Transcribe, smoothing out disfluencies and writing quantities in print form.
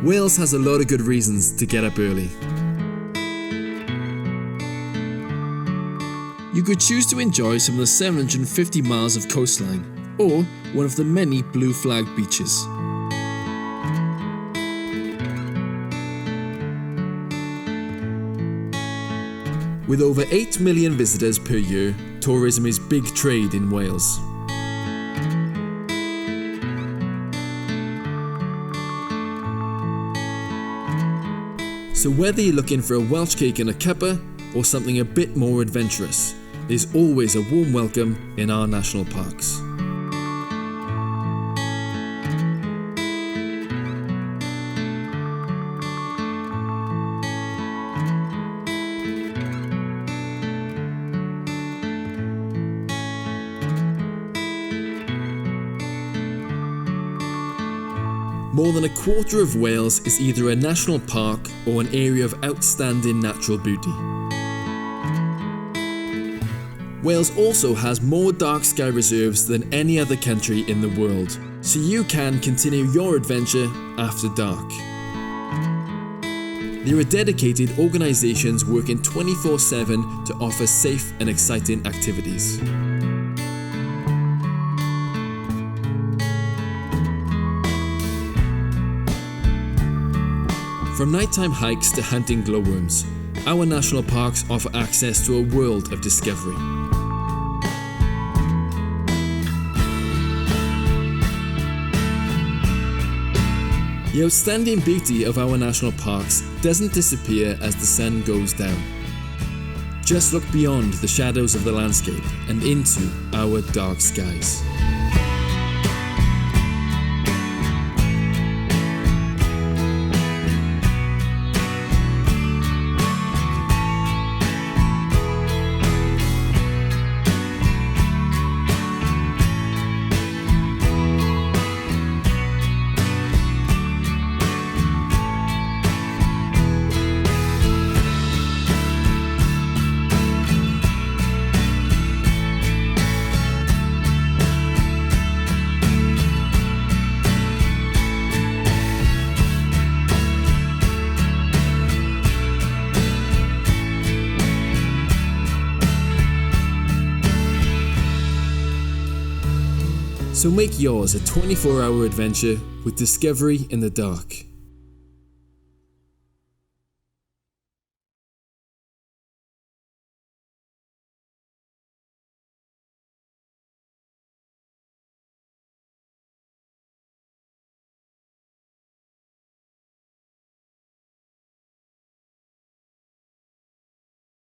Wales has a lot of good reasons to get up early. You could choose to enjoy some of the 750 miles of coastline, or one of the many blue flag beaches. With over 8 million visitors per year, tourism is big trade in Wales. So whether you're looking for a Welsh cake and a cuppa, or something a bit more adventurous, there's always a warm welcome in our national parks. More than a quarter of Wales is either a national park or an area of outstanding natural beauty. Wales also has more dark sky reserves than any other country in the world, so you can continue your adventure after dark. There are dedicated organisations working 24/7 to offer safe and exciting activities. From nighttime hikes to hunting glowworms, our national parks offer access to a world of discovery. The outstanding beauty of our national parks doesn't disappear as the sun goes down. Just look beyond the shadows of the landscape and into our dark skies. So make yours a 24-hour adventure with discovery in the dark.